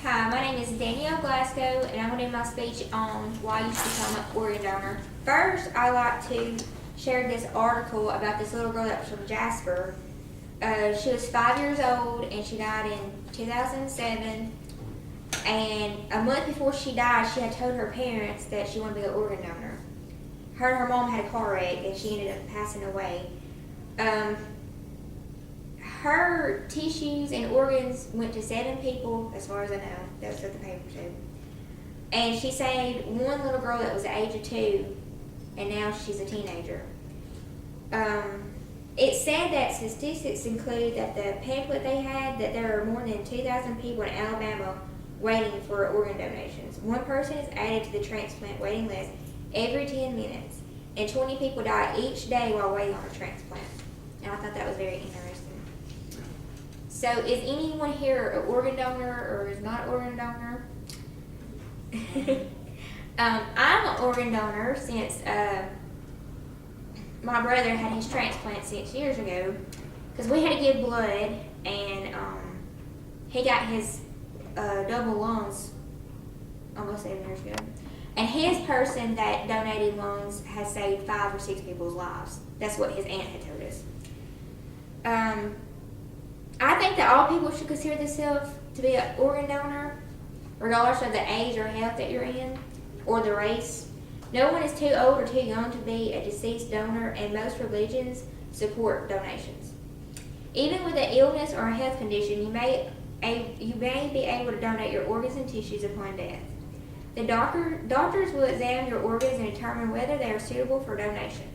Hi, my name is Danielle Glasgow, and I'm going to do my speech on why you should become an organ donor. First, I like to share this article about this little girl that was from Jasper. She was 5 years old, and she died in 2007. And a month before she died, she had told her parents that she wanted to be an organ donor. Her and her mom had a car wreck, and she ended up passing away. Her tissues and organs went to 7 people, as far as I know. That's what the paper said. And she saved one little girl that was the age of 2, and now she's a teenager. It said that statistics include that the pamphlet they had, that there are more than 2,000 people in Alabama waiting for organ donations. One person is added to the transplant waiting list every 10 minutes, and 20 people die each day while waiting on a transplant. And I thought that was very interesting. So is anyone here an organ donor or is not an organ donor? I'm an organ donor since my brother had his transplant 6 years ago, because we had to give blood, and he got his double lungs almost 7 years ago. And his person that donated lungs has saved 5 or 6 people's lives. That's what his aunt had told us. I think that all people should consider themselves to be an organ donor, regardless of the age or health that you're in, or the race. No one is too old or too young to be a deceased donor, and most religions support donations. Even with an illness or a health condition, you may be able to donate your organs and tissues upon death. The doctors will examine your organs and determine whether they are suitable for donation.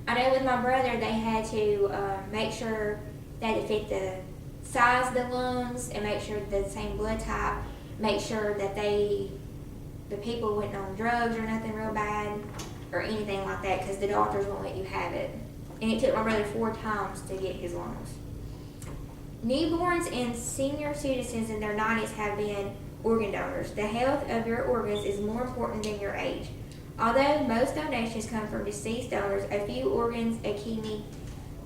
I know with my brother, they had to make sure that it fit the size of the lungs, and make sure the same blood type, make sure that the people weren't on drugs or nothing real bad or anything like that, because the doctors won't let you have it. And it took my brother 4 times to get his lungs. Newborns and senior citizens in their 90s have been organ donors. The health of your organs is more important than your age. Although most donations come from deceased donors, a few organs, a kidney,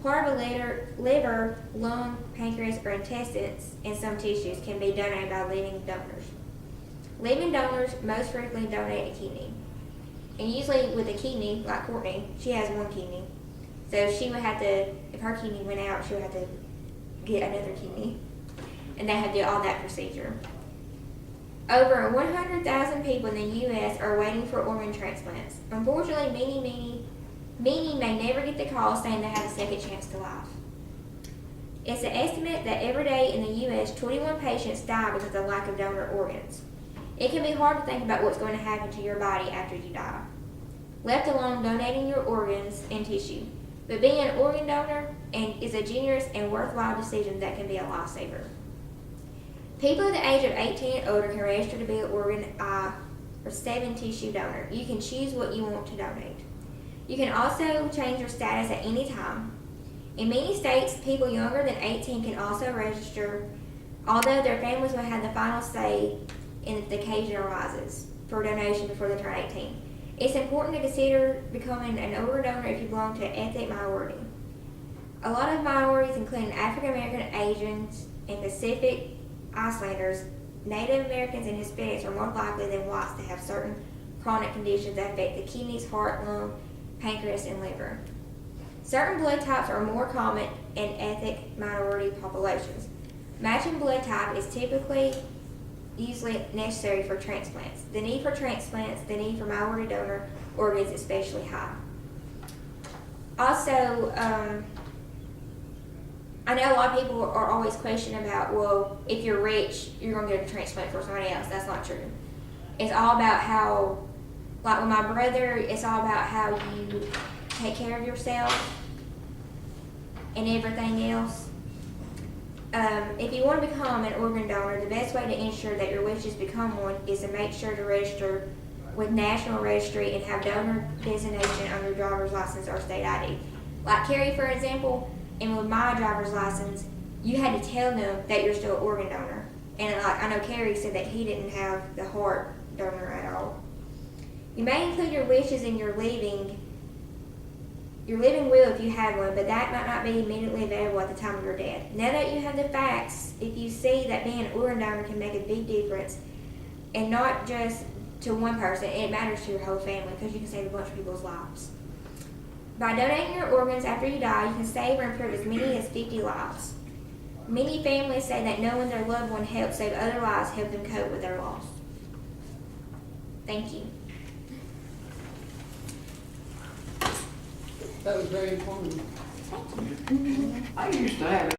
part of a liver, lung, pancreas, or intestines, and some tissues can be donated by living donors. Living donors most frequently donate a kidney. And usually with a kidney, like Courtney, she has 1 kidney. So she would have to, if her kidney went out, she would have to get another kidney. And they have to do all that procedure. Over 100,000 people in the U.S. are waiting for organ transplants. Unfortunately, many may never get the call saying they have a second chance to life. It's an estimate that every day in the U.S., 21 patients die because of lack of donor organs. It can be hard to think about what's going to happen to your body after you die, let alone donating your organs and tissue. But being an organ donor is a generous and worthwhile decision that can be a lifesaver. People at the age of 18 and older can register to be an organ, eye, or 7 tissue donor. You can choose what you want to donate. You can also change your status at any time. In many states, people younger than 18 can also register, although their families will have the final say if the occasion arises for donation before they turn 18. It's important to consider becoming an organ donor if you belong to an ethnic minority. A lot of minorities, including African American, Asians, and Pacific Islanders, Native Americans, and Hispanics, are more likely than whites to have certain chronic conditions that affect the kidneys, heart, lung, pancreas, and liver. Certain blood types are more common in ethnic minority populations. Matching blood type is usually necessary for transplants. The need for minority donor organs is especially high. Also, I know a lot of people are always questioning about, well, if you're rich, you're going to get a transplant for somebody else. That's not true. It's all about how, like with my brother, it's all about how you take care of yourself and everything else. If you want to become an organ donor, the best way to ensure that your wishes become one is to make sure to register with National Registry and have donor designation on your driver's license or state ID. Like Carrie, for example, and with my driver's license, you had to tell them that you're still an organ donor. And like I know Carrie said that he didn't have the heart donor at all. You may include your wishes in your living will if you have one, but that might not be immediately available at the time of your death. Now that you have the facts, if you see that being an organ donor can make a big difference, and not just to one person. It matters to your whole family because you can save a bunch of people's lives. By donating your organs after you die, you can save or improve as many as 50 lives. Many families say that knowing their loved one helped save other lives helped them cope with their loss. Thank you. That was very informative. Thank you. I used to have